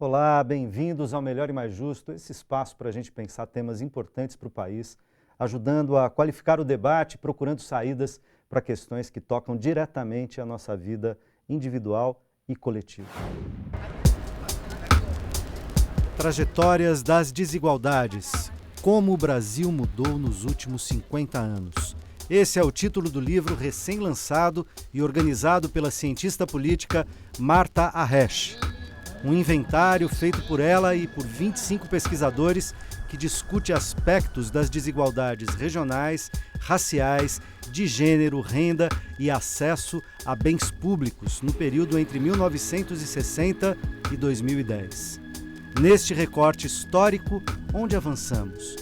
Olá, bem-vindos ao Melhor e Mais Justo, esse espaço para a gente pensar temas importantes para o país, ajudando a qualificar o debate, procurando saídas para questões que tocam diretamente a nossa vida individual e coletiva. Trajetórias das desigualdades. Como o Brasil mudou nos últimos 50 anos. Esse é o título do livro recém-lançado e organizado pela cientista política Marta Arresch. Um inventário feito por ela e por 25 pesquisadores que discute aspectos das desigualdades regionais, raciais, de gênero, renda e acesso a bens públicos no período entre 1960 e 2010. Neste recorte histórico, onde avançamos?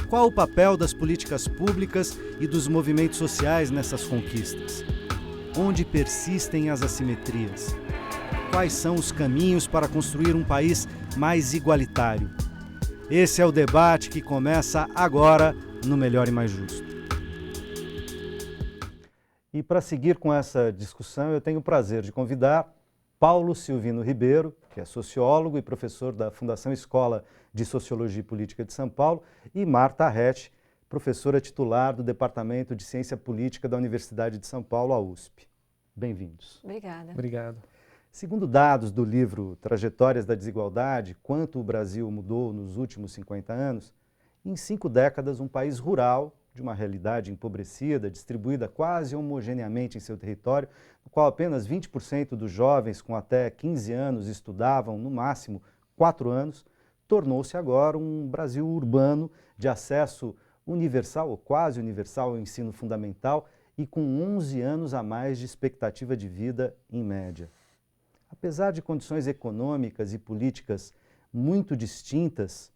Qual o papel das políticas públicas e dos movimentos sociais nessas conquistas? Onde persistem as assimetrias? Quais são os caminhos para construir um país mais igualitário? Esse é o debate que começa agora no Melhor e Mais Justo. E para seguir com essa discussão, eu tenho o prazer de convidar Paulo Silvino Ribeiro, que é sociólogo e professor da Fundação Escola de Sociologia e Política de São Paulo, e Marta Arresch, professora titular do Departamento de Ciência Política da Universidade de São Paulo, a USP. Bem-vindos. Obrigada. Obrigado. Segundo dados do livro Trajetórias da Desigualdade, Quanto o Brasil Mudou nos Últimos 50 Anos, em 5 décadas, um país rural, de uma realidade empobrecida, distribuída quase homogeneamente em seu território, no qual apenas 20% dos jovens com até 15 anos estudavam, no máximo, 4 anos, tornou-se agora um Brasil urbano de acesso universal ou quase universal ao ensino fundamental e com 11 anos a mais de expectativa de vida em média. Apesar de condições econômicas e políticas muito distintas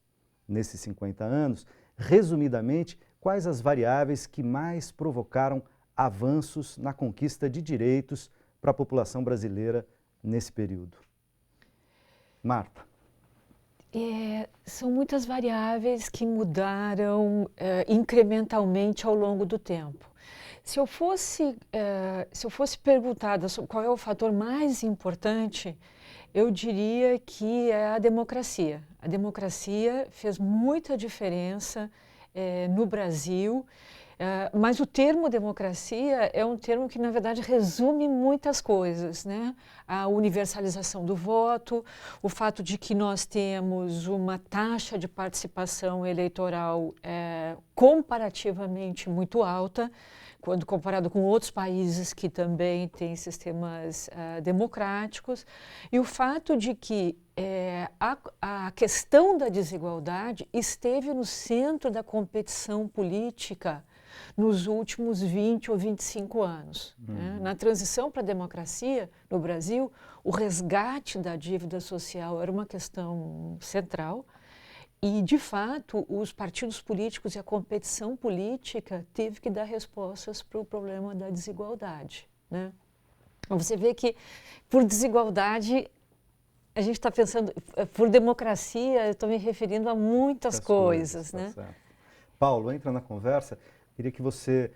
nesses 50 anos, resumidamente, quais as variáveis que mais provocaram avanços na conquista de direitos para a população brasileira nesse período? Marta. São muitas variáveis que mudaram incrementalmente ao longo do tempo. Se eu fosse perguntada qual é o fator mais importante, eu diria que é a democracia. A democracia fez muita diferença no Brasil, mas o termo democracia é um termo que, na verdade, resume muitas coisas, né? A universalização do voto, o fato de que nós temos uma taxa de participação eleitoral comparativamente muito alta, quando comparado com outros países que também têm sistemas democráticos, e o fato de que a questão da desigualdade esteve no centro da competição política nos últimos 20 ou 25 anos. Né? Na transição para a democracia no Brasil, o resgate da dívida social era uma questão central. E, de fato, os partidos políticos e a competição política teve que dar respostas para o problema da desigualdade. Né? Então, você vê que, por desigualdade, a gente está pensando, por democracia, eu estou me referindo a muitas coisas. Né? Tá certo. Paulo, entra na conversa. Queria que você,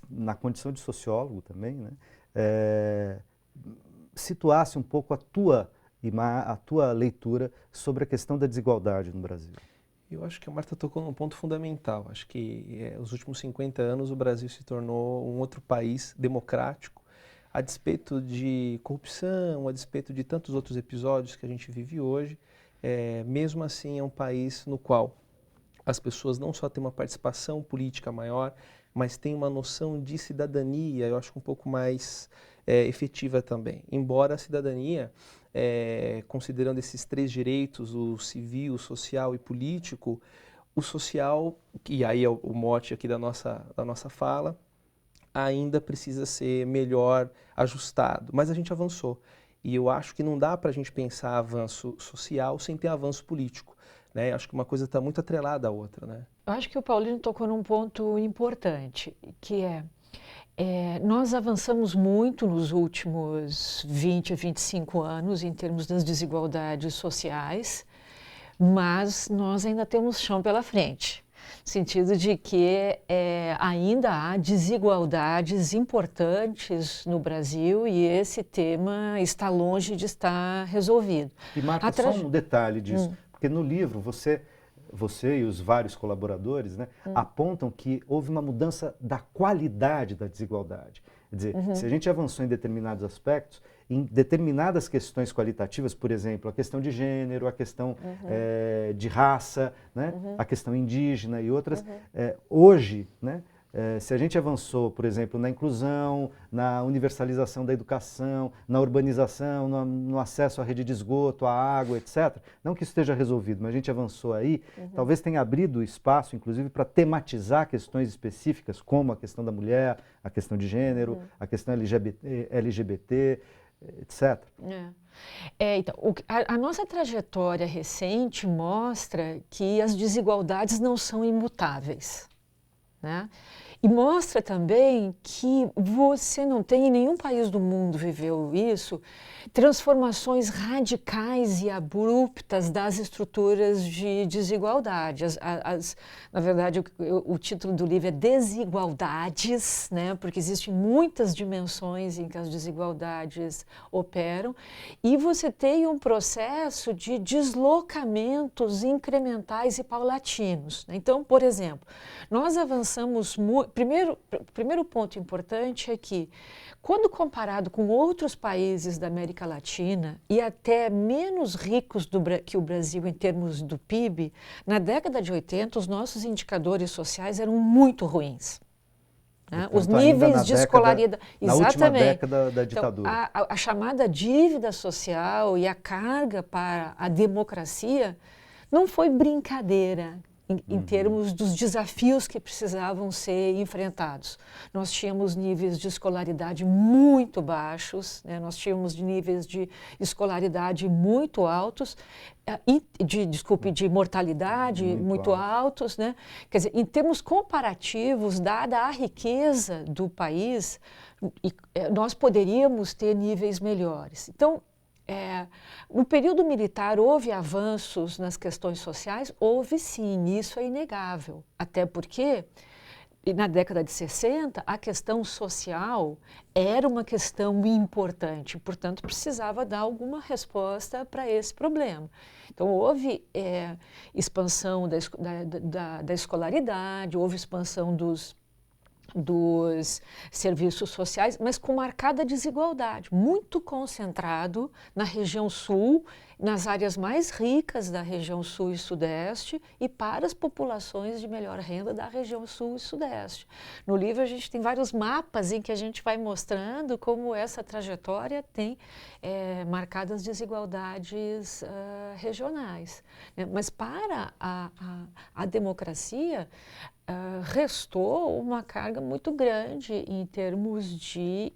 na condição de sociólogo também, né, situasse um pouco a tua leitura sobre a questão da desigualdade no Brasil. Eu acho que a Marta tocou num ponto fundamental. Acho que nos últimos 50 anos o Brasil se tornou um outro país democrático, a despeito de corrupção, a despeito de tantos outros episódios que a gente vive hoje. Mesmo assim é um país no qual as pessoas não só têm uma participação política maior, mas têm uma noção de cidadania, eu acho que um pouco mais efetiva também. Embora a cidadania, considerando esses 3 direitos, o civil, o social e político, o social, e aí é o mote aqui da nossa fala, ainda precisa ser melhor ajustado, mas a gente avançou. E eu acho que não dá para a gente pensar avanço social sem ter avanço político. Né? Acho que uma coisa está muito atrelada à outra. Né? Eu acho que o Paulino tocou num ponto importante, que nós avançamos muito nos últimos 20 a 25 anos em termos das desigualdades sociais, mas nós ainda temos chão pela frente. no sentido de que ainda há desigualdades importantes no Brasil e esse tema está longe de estar resolvido. E Marta, só um detalhe disso, porque no livro você e os vários colaboradores, né, apontam que houve uma mudança da qualidade da desigualdade. Quer dizer, se a gente avançou em determinados aspectos, em determinadas questões qualitativas, por exemplo, a questão de gênero, a questão de raça, né, a questão indígena e outras, hoje, né, se a gente avançou, por exemplo, na inclusão, na universalização da educação, na urbanização, no acesso à rede de esgoto, à água, etc., não que isso esteja resolvido, mas a gente avançou aí, talvez tenha abrido espaço, inclusive, para tematizar questões específicas, como a questão da mulher, a questão de gênero, a questão LGBT, etc. Então, a nossa trajetória recente mostra que as desigualdades não são imutáveis, né? E mostra também que você não tem, em nenhum país do mundo viveu isso, transformações radicais e abruptas das estruturas de desigualdade. Na verdade, o título do livro é Desigualdades, né? Porque existem muitas dimensões em que as desigualdades operam, e você tem um processo de deslocamentos incrementais e paulatinos, né? Então, por exemplo, nós avançamos muito. Primeiro ponto importante é que, quando comparado com outros países da América Latina e até menos ricos que o Brasil em termos do PIB, na década de 80 os nossos indicadores sociais eram muito ruins. Né? Os níveis de escolaridade... Na última década da ditadura. Então, a chamada dívida social e a carga para a democracia não foi brincadeira. Em termos dos desafios que precisavam ser enfrentados. Nós tínhamos níveis de escolaridade muito baixos, né? Nós tínhamos níveis de escolaridade muito altos, de mortalidade muito altos, né? Quer dizer, em termos comparativos, dada a riqueza do país, nós poderíamos ter níveis melhores. Então, no período militar houve avanços nas questões sociais? Houve sim, isso é inegável. Até porque, na década de 60, a questão social era uma questão importante, portanto, precisava dar alguma resposta para esse problema. Então, houve expansão da escolaridade, houve expansão dos serviços sociais, mas com marcada desigualdade, muito concentrado na região sul, nas áreas mais ricas da região sul e sudeste e para as populações de melhor renda da região sul e sudeste. No livro a gente tem vários mapas em que a gente vai mostrando como essa trajetória tem marcadas desigualdades regionais, né? Mas para a democracia, restou uma carga muito grande em termos de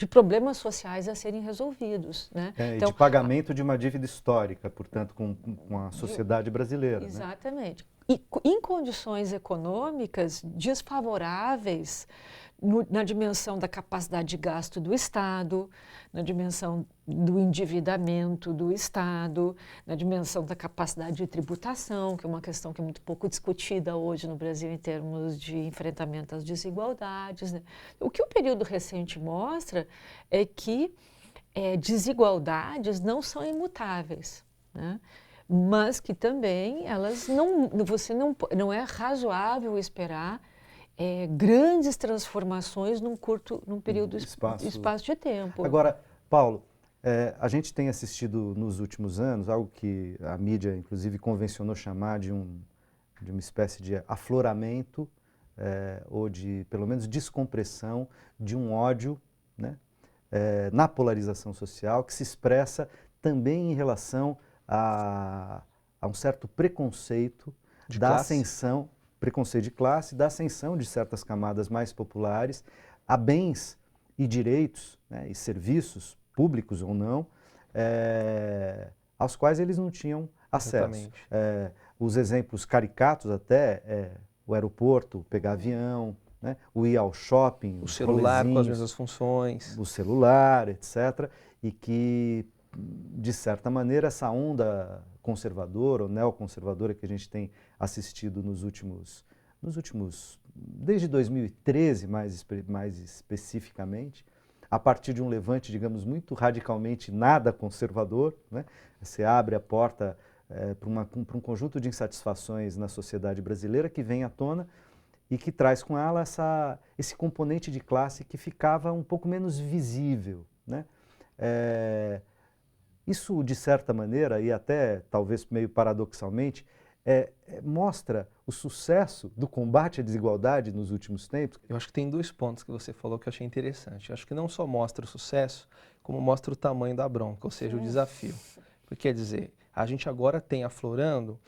problemas sociais a serem resolvidos, né? Então, de pagamento de uma dívida histórica, portanto, com a sociedade brasileira. Exatamente. Né? E em condições econômicas desfavoráveis, na dimensão da capacidade de gasto do Estado, na dimensão do endividamento do Estado, na dimensão da capacidade de tributação, que é uma questão que é muito pouco discutida hoje no Brasil em termos de enfrentamento às desigualdades, né? O que o período recente mostra é que desigualdades não são imutáveis, né? Mas que também elas não é razoável esperar grandes transformações num período espaço de tempo. Agora, Paulo, a gente tem assistido nos últimos anos algo que a mídia, inclusive, convencionou chamar de uma espécie de afloramento ou de, pelo menos, descompressão de um ódio, né, na polarização social, que se expressa também em relação a um certo preconceito da ascensão, preconceito de classe, da ascensão de certas camadas mais populares a bens e direitos, né, e serviços, públicos ou não, aos quais eles não tinham acesso. Os exemplos caricatos até, o aeroporto, pegar avião, né, o ir ao shopping, o celular com as mesmas funções, o celular, etc., e que, de certa maneira, essa onda conservadora ou neoconservadora que a gente tem assistido desde 2013 mais especificamente, a partir de um levante, digamos, muito radicalmente nada conservador, né? Você abre a porta para um conjunto de insatisfações na sociedade brasileira que vem à tona e que traz com ela esse componente de classe que ficava um pouco menos visível, né? Isso, de certa maneira, e até talvez meio paradoxalmente, mostra o sucesso do combate à desigualdade nos últimos tempos. Eu acho que tem 2 pontos que você falou que eu achei interessante. Eu acho que não só mostra o sucesso, como mostra o tamanho da bronca, ou seja, o desafio. Porque, quer dizer, a gente agora tem aflorando,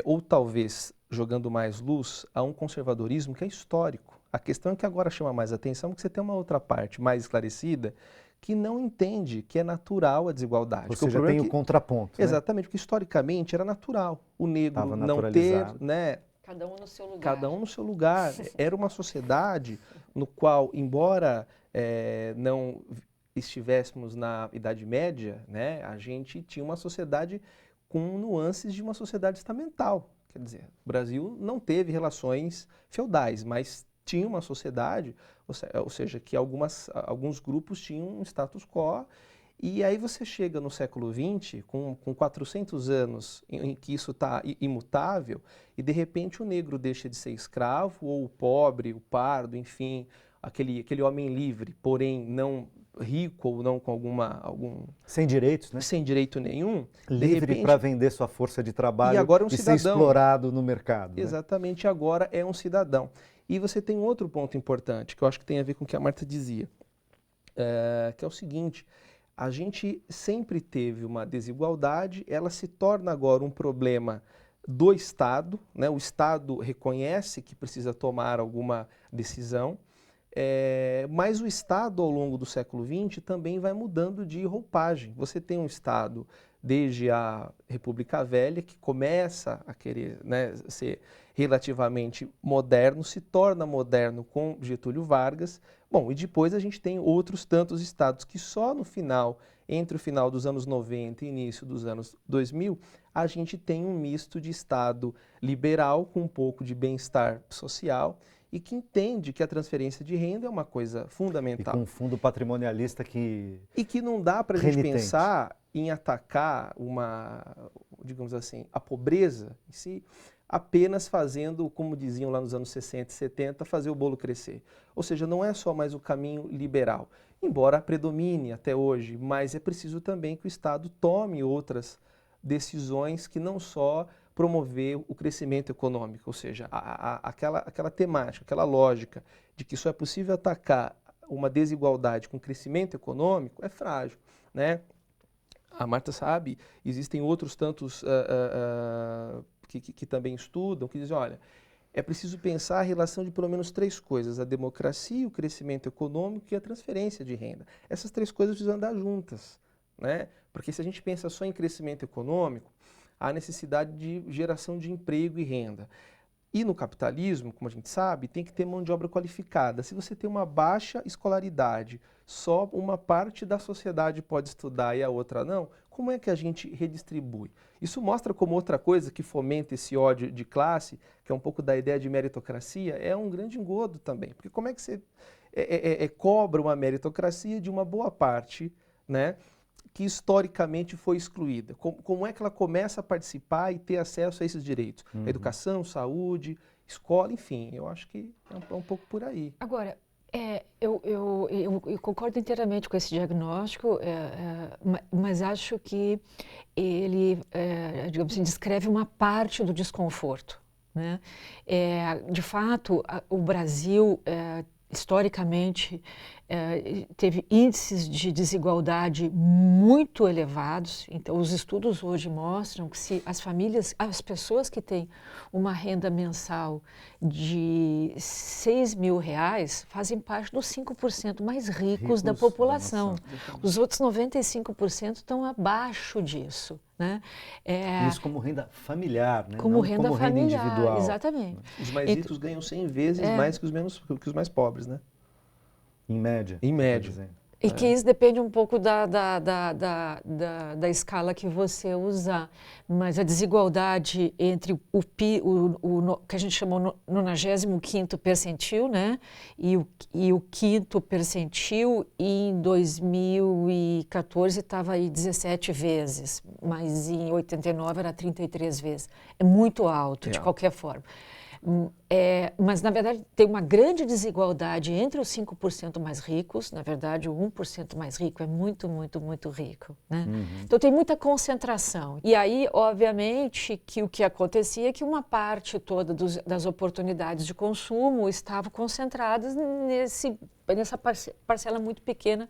ou talvez jogando mais luz, a um conservadorismo que é histórico. A questão é que agora chama mais atenção porque você tem uma outra parte mais esclarecida que não entende que é natural a desigualdade. Ou seja, tem o contraponto. Exatamente, porque historicamente era natural o negro não ter, né? Cada um no seu lugar. Cada um no seu lugar. Era uma sociedade no qual, embora não estivéssemos na Idade Média, né, a gente tinha uma sociedade com nuances de uma sociedade estamental. Quer dizer, o Brasil não teve relações feudais, mas tinha uma sociedade, ou seja, que alguns grupos tinham um status quo, e aí você chega no século XX, com 400 anos em que isso está imutável, e de repente o negro deixa de ser escravo, ou o pobre, o pardo, enfim, aquele homem livre, porém não rico ou não com sem direitos, né? Sem direito nenhum. Livre para vender sua força de trabalho e agora é um cidadão, ser explorado no mercado. Exatamente, né? Agora é um cidadão. E você tem um outro ponto importante, que eu acho que tem a ver com o que a Marta dizia, que é o seguinte: a gente sempre teve uma desigualdade, ela se torna agora um problema do Estado, né? O Estado reconhece que precisa tomar alguma decisão, mas o Estado, ao longo do século XX, também vai mudando de roupagem. Você tem um Estado, desde a República Velha, que começa a querer, né, ser relativamente moderno, se torna moderno com Getúlio Vargas. Bom, e depois a gente tem outros tantos estados que só no final, entre o final dos anos 90 e início dos anos 2000, a gente tem um misto de Estado liberal com um pouco de bem-estar social e que entende que a transferência de renda é uma coisa fundamental. E com um fundo patrimonialista que... E que não dá para a gente pensar em atacar digamos assim, a pobreza em si, apenas fazendo, como diziam lá nos anos 60 e 70, fazer o bolo crescer. Ou seja, não é só mais o caminho liberal, embora predomine até hoje, mas é preciso também que o Estado tome outras decisões que não só promover o crescimento econômico, ou seja, aquela temática, aquela lógica de que só é possível atacar uma desigualdade com crescimento econômico é frágil, né? A Marta sabe, existem outros tantos que também estudam, que dizem, olha, é preciso pensar a relação de pelo menos 3 coisas: a democracia, o crescimento econômico e a transferência de renda. Essas 3 coisas precisam andar juntas, né? Porque se a gente pensa só em crescimento econômico, há necessidade de geração de emprego e renda. E no capitalismo, como a gente sabe, tem que ter mão de obra qualificada. Se você tem uma baixa escolaridade, só uma parte da sociedade pode estudar e a outra não, como é que a gente redistribui? Isso mostra como outra coisa que fomenta esse ódio de classe, que é um pouco da ideia de meritocracia, é um grande engodo também. Porque como é que você cobra uma meritocracia de uma boa parte, né, que historicamente foi excluída? Como é que ela começa a participar e ter acesso a esses direitos? A educação, saúde, escola, enfim, eu acho que é um pouco por aí. Agora, eu concordo inteiramente com esse diagnóstico, mas acho que ele, digamos assim, descreve uma parte do desconforto, né? De fato, o Brasil, historicamente, teve índices de desigualdade muito elevados. Então, os estudos hoje mostram que se as pessoas que têm uma renda mensal de R$6.000 fazem parte dos 5% mais ricos da população. Os outros 95% estão abaixo disso, né? Isso como renda familiar, né? Como renda familiar, renda individual. Exatamente. Os mais ricos ganham 100 vezes mais que os mais pobres, né? Em média. Em média. E que isso depende um pouco da escala que você usar. Mas a desigualdade entre o que a gente chama o 95º percentil, né? E o quinto percentil, em 2014 estava aí 17 vezes, mas em 89 era 33 vezes. É muito alto, de qualquer forma. Mas, na verdade, tem uma grande desigualdade entre os 5% mais ricos. Na verdade, o 1% mais rico é muito, muito, muito rico, né? Então, tem muita concentração. E aí, obviamente, que o que acontecia é que uma parte toda das oportunidades de consumo estavam concentradas nessa parcela muito pequena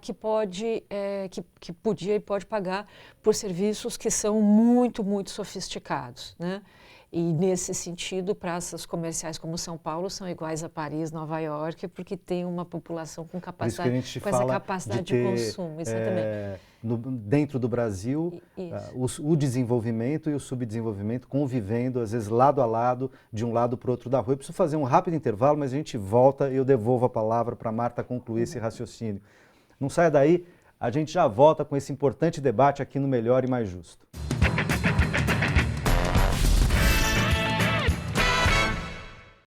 que podia e pode pagar por serviços que são muito, muito sofisticados, né? E, nesse sentido, praças comerciais como São Paulo são iguais a Paris, Nova York, porque tem uma população com capacidade, com essa capacidade de consumo. Exatamente. Dentro do Brasil, o desenvolvimento e o subdesenvolvimento convivendo, às vezes, lado a lado, de um lado para o outro da rua. Eu preciso fazer um rápido intervalo, mas a gente volta e eu devolvo a palavra para a Marta concluir esse raciocínio. Não saia daí, a gente já volta com esse importante debate aqui no Melhor e Mais Justo.